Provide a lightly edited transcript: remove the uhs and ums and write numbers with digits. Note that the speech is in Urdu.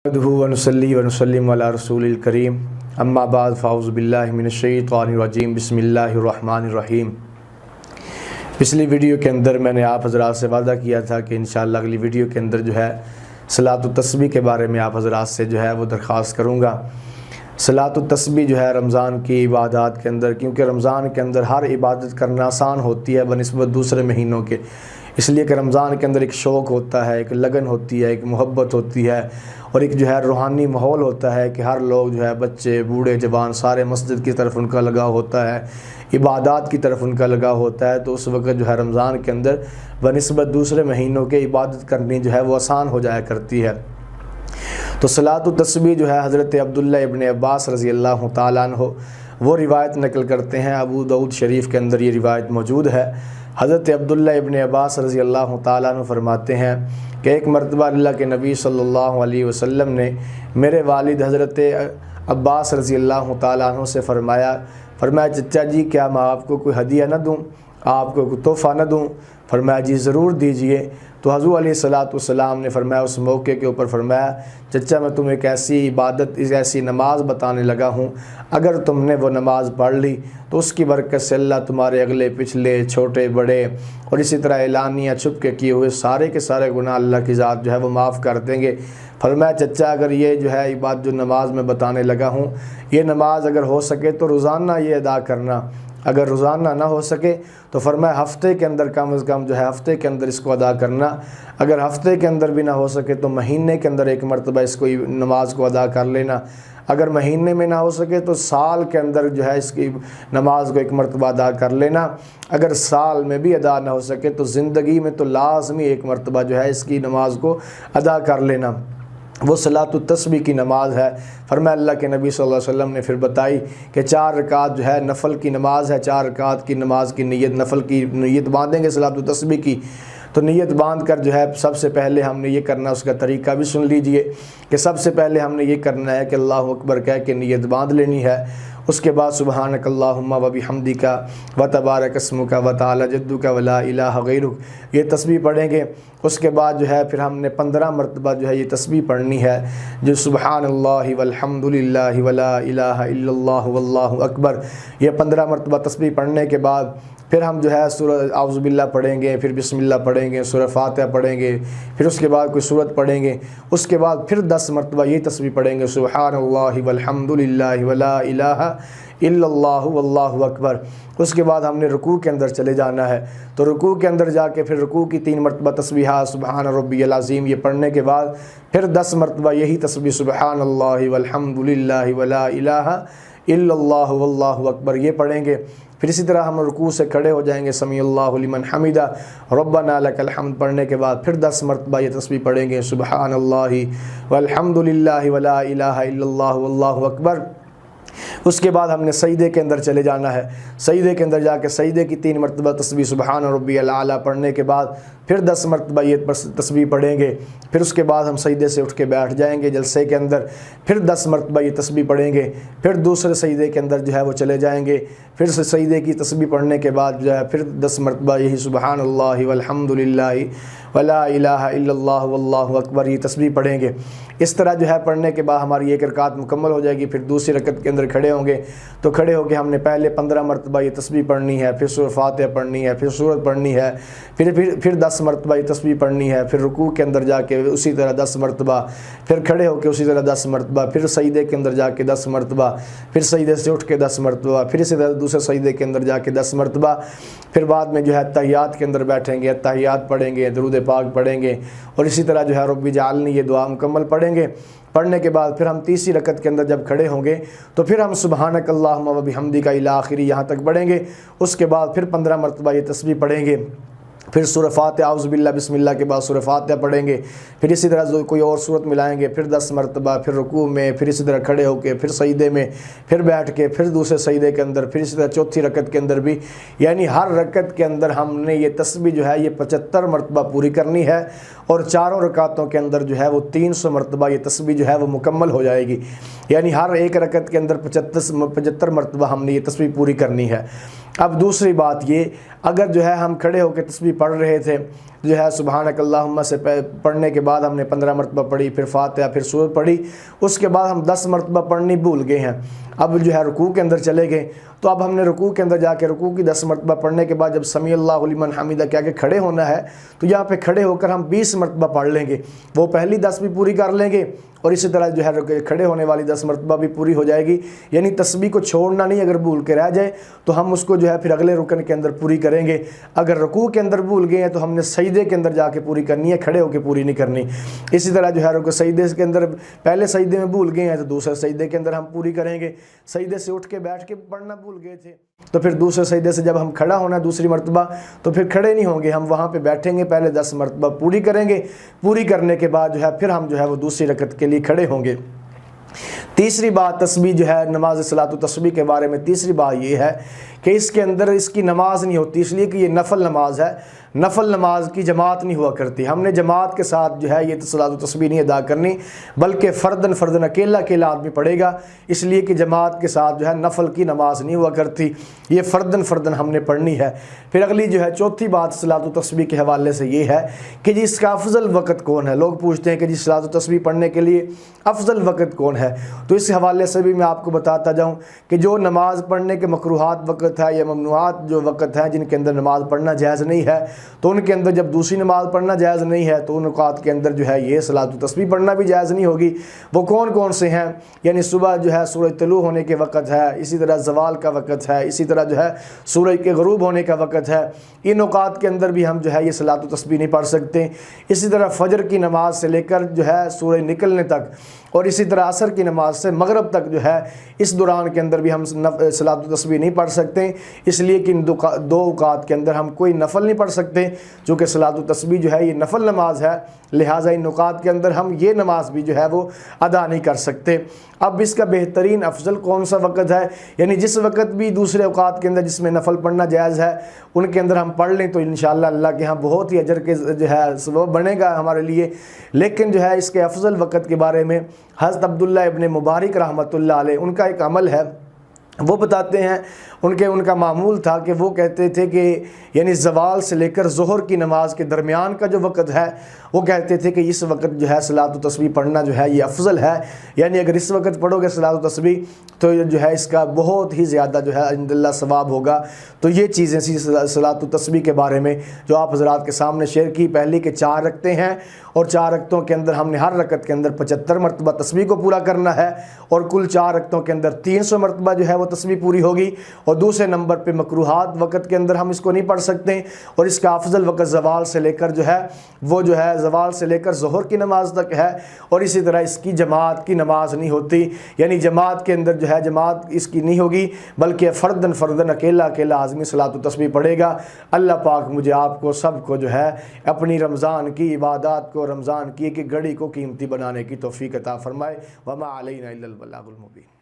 نحمده ونصلي ونسلم علی رسول الکریم اما بعد فاعوذ باللہ من الشیطان الرجیم بسم اللہ الرحمن الرحیم۔ پچھلی ویڈیو کے اندر میں نے آپ حضرات سے وعدہ کیا تھا کہ انشاءاللہ اگلی ویڈیو کے اندر جو ہے صلاۃ التسبیح کے بارے میں آپ حضرات سے جو ہے وہ درخواست کروں گا۔ صلاۃ التسبیح جو ہے رمضان کی عبادات کے اندر، کیونکہ رمضان کے اندر ہر عبادت کرنا آسان ہوتی ہے بنسبت دوسرے مہینوں کے، اس لیے کہ رمضان کے اندر ایک شوق ہوتا ہے، ایک لگن ہوتی ہے، ایک محبت ہوتی ہے، اور ایک جو ہے روحانی ماحول ہوتا ہے کہ ہر لوگ جو ہے بچے بوڑھے جوان سارے مسجد کی طرف ان کا لگاؤ ہوتا ہے، عبادات کی طرف ان کا لگاؤ ہوتا ہے۔ تو اس وقت جو ہے رمضان کے اندر بنسبت دوسرے مہینوں کے عبادت کرنی جو ہے وہ آسان ہو جایا کرتی ہے۔ تو صلاۃ التسبیح جو ہے حضرت عبداللہ ابن عباس رضی اللہ تعالیٰ عنہ وہ روایت نقل کرتے ہیں، ابو داؤد شریف کے اندر یہ روایت موجود ہے۔ حضرت عبداللہ ابن عباس رضی اللہ تعالیٰ عنہ فرماتے ہیں کہ ایک مرتبہ اللہ کے نبی صلی اللہ علیہ وسلم نے میرے والد حضرت عباس رضی اللہ تعالیٰ عنہ سے فرمایا چچا جی کیا میں آپ کو کوئی ہدیہ نہ دوں، آپ کو کوئی تحفہ نہ دوں؟ فرمایا جی ضرور دیجئے۔ تو حضور علیہ الصلوۃ والسلام نے فرمایا اس موقع کے اوپر فرمایا چچا میں تمہیں ایک ایسی عبادت ایسی نماز بتانے لگا ہوں، اگر تم نے وہ نماز پڑھ لی تو اس کی برکت سے اللہ تمہارے اگلے پچھلے چھوٹے بڑے اور اسی طرح اعلانیہ چھپ کے کیے ہوئے سارے کے سارے گناہ اللہ کی ذات جو ہے وہ معاف کر دیں گے۔ فرمایا چچا اگر یہ جو ہے عبادت جو نماز میں بتانے لگا ہوں، یہ نماز اگر ہو سکے تو روزانہ یہ ادا کرنا، اگر روزانہ نہ ہو سکے تو فرمایا ہفتے کے اندر کم از کم جو ہے ہفتے کے اندر اس کو ادا کرنا، اگر ہفتے کے اندر بھی نہ ہو سکے تو مہینے کے اندر ایک مرتبہ اس کو نماز کو ادا کر لینا، اگر مہینے میں نہ ہو سکے تو سال کے اندر جو ہے اس کی نماز کو ایک مرتبہ ادا کر لینا، اگر سال میں بھی ادا نہ ہو سکے تو زندگی میں تو لازمی ایک مرتبہ جو ہے اس کی نماز کو ادا کر لینا۔ وہ صلاۃ التسبیح کی نماز ہے۔ فرمایا اللہ کے نبی صلی اللہ علیہ وسلم نے پھر بتائی کہ 4 رکعت جو ہے نفل کی نماز ہے، 4 رکعت کی نماز کی نیت، نفل کی نیت باندھیں گے صلاۃ التسبیح کی، تو نیت باندھ کر جو ہے سب سے پہلے ہم نے یہ کرنا، اس کا طریقہ بھی سن لیجئے کہ سب سے پہلے ہم نے یہ کرنا ہے کہ اللہ اکبر کہہ کے نیت باندھ لینی ہے۔ اس کے بعد سبحانک اللہم و بحمدک و تبارک اسمک و تعالی جدک و لا الہ غیرک، یہ تسبیح پڑھیں گے۔ اس کے بعد جو ہے پھر ہم نے 15 مرتبہ جو ہے یہ تسبیح پڑھنی ہے، جو سبحان اللہ والحمد للہ ولا الہ الا اللہ واللہ اکبر، یہ 15 مرتبہ تسبیح پڑھنے کے بعد پھر ہم جو ہے سورہ اعوذ باللہ پڑھیں گے، پھر بسم اللہ پڑھیں گے، سورہ فاتحہ پڑھیں گے، پھر اس کے بعد کوئی سورت پڑھیں گے، اس کے بعد پھر 10 مرتبہ یہ تسبیح پڑھیں گے سبحان اللہ والحمد للہ ولا الہ الا اللہ واللہ اکبر۔ اس کے بعد ہم نے رکوع کے اندر چلے جانا ہے، تو رکوع کے اندر جا کے پھر رکوع کی 3 مرتبہ تسبیحات سبحان ربی العظیم یہ پڑھنے کے بعد پھر 10 مرتبہ یہی تسبیح سبحان اللہ والحمد للہ ولا الہ الا اللہ واللہ اکبر یہ پڑھیں گے۔ پھر اسی طرح ہم رکوع سے کھڑے ہو جائیں گے، سمیع اللہ لمن حمدہ ربنا لک الحمد پڑھنے کے بعد پھر 10 مرتبہ یہ تسبیح پڑھیں گے سبحان اللہ والحمد للہ ولا الہ الا اللہ واللہ اکبر۔ اس کے بعد ہم نے سجدے کے اندر چلے جانا ہے، سجدے کے اندر جا کے سجدے کی 3 مرتبہ تسبیح سبحان ربی الاعلیٰ پڑھنے کے بعد پھر 10 مرتبہ یہ تسبیح پڑھیں گے۔ پھر اس کے بعد ہم سجدے سے اٹھ کے بیٹھ جائیں گے جلسے کے اندر، پھر 10 مرتبہ یہ تسبیح پڑھیں گے، پھر دوسرے سجدے کے اندر جو ہے وہ چلے جائیں گے، پھر سے سجدے کی تسبیح پڑھنے کے بعد جو ہے پھر 10 مرتبہ یہی سبحان اللہ والحمد للہ ولا الہ الا اللہ واللہ اکبر یہ تسبیح پڑھیں گے۔ اس طرح جو ہے پڑھنے کے بعد ہماری ایک رکعت مکمل ہو جائے گی، پھر دوسری رکعت کے اندر کھڑے ہوں گے، تو کھڑے ہو کے ہم نے پہلے 15 مرتبہ یہ تسبیح پڑھنی ہے، پھر سورہ فاتحہ پڑھنی ہے، پھر سورت پڑھنی ہے، پھر 10 مرتبہ یہ تسبیح پڑھنی ہے، پھر رکوع کے اندر جا کے اسی طرح 10 مرتبہ، پھر کھڑے ہو کے اسی طرح 10 مرتبہ، پھر سجدے کے اندر جا کے 10 مرتبہ، پھر سجدے سے اٹھ کے 10 مرتبہ، پھر اسی طرح دوسرے سجدے کے اندر جا کے 10 مرتبہ، پھر بعد میں جو ہے تحیات کے اندر بیٹھیں گے، تحیات پڑھیں گے، درود پاک پڑھیں گے، اور اسی طرح جو ہے رب اجعلنی یہ دعا مکمل پڑھیں گے۔ پڑھنے کے بعد پھر ہم تیسری رکعت کے اندر جب کھڑے ہوں گے تو پھر ہم سبحانک اللہم و بحمدک الی آخری یہاں تک پڑھیں گے۔ اس کے بعد پھر 15 مرتبہ یہ تسبیح پڑھیں گے، پھر سورہ فاتحہ اعوذ باللہ بسم اللہ کے بعد سورہ فاتحہ پڑھیں گے، پھر اسی طرح کوئی اور صورت ملائیں گے، پھر 10 مرتبہ، پھر رکوع میں، پھر اسی طرح کھڑے ہو کے، پھر سجدے میں، پھر بیٹھ کے، پھر دوسرے سجدے کے اندر، پھر اسی طرح چوتھی رکعت کے اندر بھی، یعنی ہر رکعت کے اندر ہم نے یہ تسبیح جو ہے یہ 75 مرتبہ پوری کرنی ہے، اور چاروں رکعتوں کے اندر جو ہے وہ 300 مرتبہ یہ تسبیح جو ہے وہ مکمل ہو جائے گی، یعنی ہر ایک رکعت کے اندر 75 مرتبہ ہم نے یہ تسبیح پوری کرنی ہے۔ اب دوسری بات یہ، اگر جو ہے ہم کھڑے ہو کے تسبیح پڑھ رہے تھے جو ہے سبحانک اللہم سے پڑھنے کے بعد ہم نے 15 مرتبہ پڑھی، پھر فاتحہ، پھر سورۃ پڑھی، اس کے بعد ہم 10 مرتبہ پڑھنی بھول گئے ہیں۔ اب جو ہے رکوع کے اندر چلے گئے، تو اب ہم نے رکوع کے اندر جا کے رکوع کی 10 مرتبہ پڑھنے کے بعد جب سمیع اللہ لمن حمیدہ کہہ کے کھڑے ہونا ہے، تو یہاں پہ کھڑے ہو کر ہم 20 مرتبہ پڑھ لیں گے، وہ پہلی 10 بھی پوری کر لیں گے، اور اسی طرح جو ہے کھڑے ہونے والی 10 مرتبہ بھی پوری ہو جائے گی۔ یعنی تسبیح کو چھوڑنا نہیں، اگر بھول کے رہ جائے تو ہم اس کو جو ہے پھر اگلے رکن کے اندر پوری کریں گے۔ اگر رکوع کے اندر بھول گئے ہیں تو ہم نے سجدے کے اندر جا کے پوری کرنی ہے، کھڑے ہو کے پوری نہیں کرنی۔ اسی طرح جو ہے رکوع سجدے کے اندر پہلے سجدے میں بھول گئے ہیں تو دوسرے سجدے کے اندر ہم پوری کریں گے۔ سجدے سے اٹھ کے بیٹھ کے پڑھنا بھول گئے تھے تو پھر دوسرے سجدے سے جب ہم کھڑا ہونا دوسری مرتبہ تو پھر کھڑے نہیں ہوں گے، ہم وہاں پہ بیٹھیں گے، پہلے 10 مرتبہ پوری کریں گے، پوری کرنے کے بعد جو ہے پھر ہم جو ہے وہ دوسری رکعت کے لیے کھڑے ہوں گے۔ تیسری بات تسبیح جو ہے نماز صلاۃ التسبیح کے بارے میں تیسری بات یہ ہے کہ اس کے اندر اس کی نماز نہیں ہوتی، اس لیے کہ یہ نفل نماز ہے، نفل نماز کی جماعت نہیں ہوا کرتی۔ ہم نے جماعت کے ساتھ جو ہے یہ صلاۃ التسبیح نہیں ادا کرنی، بلکہ فردن فردن اکیلا اکیلا آدمی پڑھے گا، اس لیے کہ جماعت کے ساتھ جو ہے نفل کی نماز نہیں ہوا کرتی، یہ فردن فردن ہم نے پڑھنی ہے۔ پھر اگلی جو ہے چوتھی بات صلاۃ التسبیح کے حوالے سے یہ ہے کہ جی اس کا افضل وقت کون ہے۔ لوگ پوچھتے ہیں کہ جی صلاۃ التسبیح پڑھنے کے لیے افضل وقت کون ہے، تو اس حوالے سے بھی میں آپ کو بتاتا جاؤں کہ جو نماز پڑھنے کے مکروہات وقت ہے یا ممنوعات جو وقت ہیں جن کے اندر نماز پڑھنا جائز نہیں ہے، تو ان کے اندر جب دوسری نماز پڑھنا جائز نہیں ہے تو ان اوقات کے اندر جو ہے یہ صلاۃ التسبیح پڑھنا بھی جائز نہیں ہوگی۔ وہ کون کون سے ہیں؟ یعنی صبح جو ہے سورج طلوع ہونے کے وقت ہے، اسی طرح زوال کا وقت ہے، اسی طرح جو ہے سورج کے غروب ہونے کا وقت ہے، ان اوقات کے اندر بھی ہم جو ہے یہ صلاۃ التسبیح نہیں پڑھ سکتے۔ اسی طرح فجر کی نماز سے لے کر جو ہے سورج نکلنے تک، اور اسی طرح عصر کی نماز سے مغرب تک جو ہے اس دوران کے اندر بھی ہم صلاۃ التسبیح نہیں پڑھ سکتے، اس لیے کہ ان دو اوقات کے اندر ہم کوئی نفل نہیں پڑھ سکتے، چونکہ صلاۃ التسبیح جو ہے یہ نفل نماز ہے، لہٰذا ان اوقات کے اندر ہم یہ نماز بھی جو ہے وہ ادا نہیں کر سکتے۔ اب اس کا بہترین افضل کون سا وقت ہے؟ یعنی جس وقت بھی دوسرے اوقات کے اندر جس میں نفل پڑھنا جائز ہے ان کے اندر ہم پڑھ لیں تو انشاءاللہ اللہ کے ہاں بہت ہی اجر کے جو ہے سبب بنے گا ہمارے لیے۔ لیکن جو ہے اس کے افضل وقت کے بارے میں حضرت عبداللہ ابن مبارک رحمۃ اللہ علیہ ان کا ایک عمل ہے، وہ بتاتے ہیں ان کا معمول تھا کہ وہ کہتے تھے کہ یعنی زوال سے لے کر ظہر کی نماز کے درمیان کا جو وقت ہے وہ کہتے تھے کہ اس وقت جو ہے صلاۃ التسبیح پڑھنا جو ہے یہ افضل ہے، یعنی اگر اس وقت پڑھو گے صلاۃ التسبیح تو جو ہے اس کا بہت ہی زیادہ جو ہے عند اللہ ثواب ہوگا۔ تو یہ چیزیں صلاۃ التسبیح کے بارے میں جو آپ حضرات کے سامنے شیئر کی، پہلی کہ 4 رکعتیں ہیں اور 4 رکعتوں کے اندر ہم نے ہر رکعت کے اندر 75 مرتبہ تسبیح کو پورا کرنا ہے، اور کل 4 رکعتوں کے اندر 300 مرتبہ جو ہے وہ تسبیح پوری ہوگی۔ اور دوسرے نمبر پہ مکروہات وقت کے اندر ہم اس کو نہیں پڑھ سکتے، اور اس کا افضل وقت زوال سے لے کر جو ہے وہ جو ہے زوال سے لے کر ظہر کی نماز تک ہے، اور اسی طرح اس کی جماعت کی نماز نہیں ہوتی، یعنی جماعت کے اندر جو ہے جماعت اس کی نہیں ہوگی، بلکہ فردن فردن اکیلا اکیلا آدمی صلاۃ التسبیح پڑھے گا۔ اللہ پاک مجھے آپ کو سب کو جو ہے اپنی رمضان کی عبادات کو، رمضان کی ایک گھڑی کو قیمتی بنانے کی توفیق عطا فرمائے۔ وما علینا الا البلاغ المبین۔